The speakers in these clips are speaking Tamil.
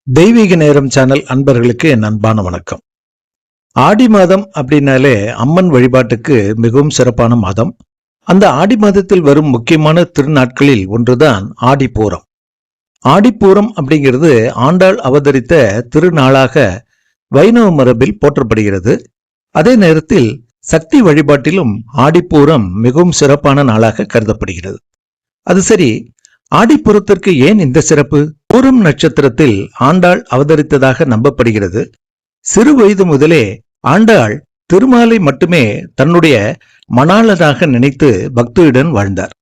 தெய்வீக நேரம் சேனல் அன்பர்களுக்கு என் அன்பான வணக்கம். ஆடி மாதம் அப்படின்னாலே அம்மன் வழிபாட்டுக்கு மிகவும் சிறப்பான மாதம். அந்த ஆடி மாதத்தில் வரும் முக்கியமான திருநாட்களில் ஒன்றுதான் ஆடிப்பூரம். ஆடிப்பூரம் அப்படிங்கிறது ஆண்டாள் அவதரித்த திருநாளாக வைணவ மரபில் போற்றப்படுகிறது. அதே நேரத்தில் சக்தி வழிபாட்டிலும் ஆடிப்பூரம் மிகவும் சிறப்பான நாளாக கருதப்படுகிறது. அது சரி, ஆடிப்பூரத்திற்கு ஏன் இந்த சிறப்பு? பூரம் நட்சத்திரத்தில் ஆண்டாள் அவதரித்ததாக நம்பப்படுகிறது. சிறு வயது முதலே ஆண்டாள் திருமாலை மட்டுமே தன்னுடைய மணாளனாக நினைத்து பக்தியுடன் வாழ்ந்தார்.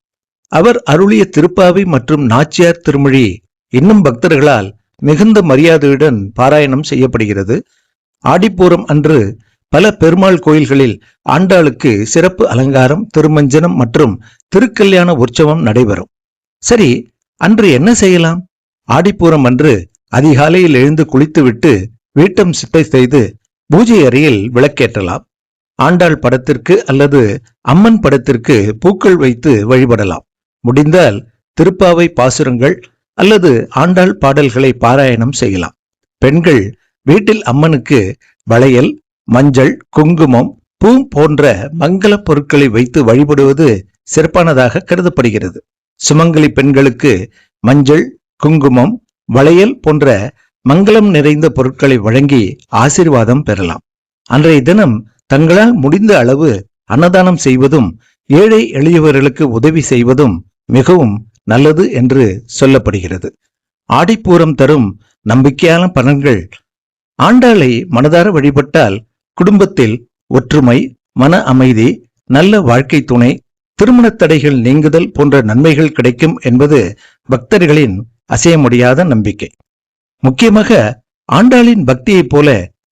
அவர் அருளிய திருப்பாவை மற்றும் நாச்சியார் திருமொழி இன்னும் பக்தர்களால் மிகுந்த மரியாதையுடன் பாராயணம் செய்யப்படுகிறது. ஆடிப்பூரம் அன்று பல பெருமாள் கோயில்களில் ஆண்டாளுக்கு சிறப்பு அலங்காரம், திருமஞ்சனம் மற்றும் திருக்கல்யாண உற்சவம் நடைபெறும். சரி, அன்று என்ன செய்யலாம்? ஆடிப்பூரம் அன்று அதிகாலையில் எழுந்து குளித்துவிட்டு வீட்டம் சிட்டை செய்து பூஜை அறையில் விளக்கேற்றலாம். ஆண்டாள் படத்திற்கு அல்லது அம்மன் படத்திற்கு பூக்கள் வைத்து வழிபடலாம். முடிந்தால் திருப்பாவை பாசுரங்கள் அல்லது ஆண்டாள் பாடல்களை பாராயணம் செய்யலாம். பெண்கள் வீட்டில் அம்மனுக்கு வளையல், மஞ்சள், குங்குமம், பூ போன்ற மங்கள பொருட்களை வைத்து வழிபடுவது சிறப்பானதாக கருதப்படுகிறது. சுமங்கலி பெண்களுக்கு மஞ்சள், குங்குமம், வளையல் போன்ற மங்களம் நிறைந்த பொருட்களை வழங்கி ஆசீர்வாதம் பெறலாம். அன்றைய தினம் தங்களால் முடிந்த அளவு அன்னதானம் செய்வதும் ஏழை எளியவர்களுக்கு உதவி செய்வதும் மிகவும் நல்லது என்று சொல்லப்படுகிறது. ஆடிப்பூரம் தரும் நம்பிக்கையான பலன்கள். ஆண்டாளை மனதார வழிபட்டால் குடும்பத்தில் ஒற்றுமை, மன அமைதி, நல்ல வாழ்க்கை துணை, திருமண தடைகள் நீங்குதல் போன்ற நன்மைகள் கிடைக்கும் என்பது பக்தர்களின் அசைய முடியாத நம்பிக்கை. முக்கியமாக ஆண்டாளின் பக்தியைப் போல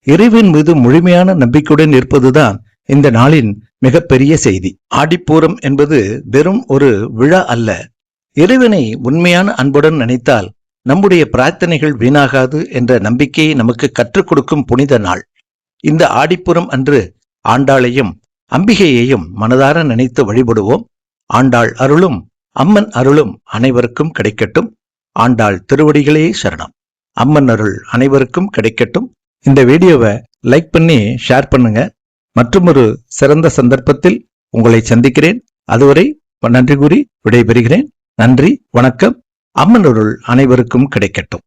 இறைவன் மீது முழுமையான நம்பிக்கையுடன் இருப்பதுதான் இந்த நாளின் மிகப்பெரிய செய்தி. ஆடிப்பூரம் என்பது வெறும் ஒரு விழா அல்ல. இறைவனை உண்மையான அன்புடன் நினைத்தால் நம்முடைய பிரார்த்தனைகள் வீணாகாது என்ற நம்பிக்கையை நமக்கு கற்றுக் கொடுக்கும் புனித நாள். இந்த ஆடிப்பூரம் அன்று ஆண்டாளையும் அம்பிகையையும் மனதார நினைத்து வழிபடுவோம். ஆண்டாள் அருளும் அம்மன் அருளும் அனைவருக்கும் கிடைக்கட்டும். ஆண்டாள் திருவடிகளே சரணம். அம்மன் அருள் அனைவருக்கும் கிடைக்கட்டும். இந்த வீடியோவை லைக் பண்ணி ஷேர் பண்ணுங்க. மற்றும் ஒரு சிறந்த சந்தர்ப்பத்தில் உங்களை சந்திக்கிறேன். அதுவரை நன்றி கூறி விடைபெறுகிறேன். நன்றி, வணக்கம். அம்மன் அருள் அனைவருக்கும் கிடைக்கட்டும்.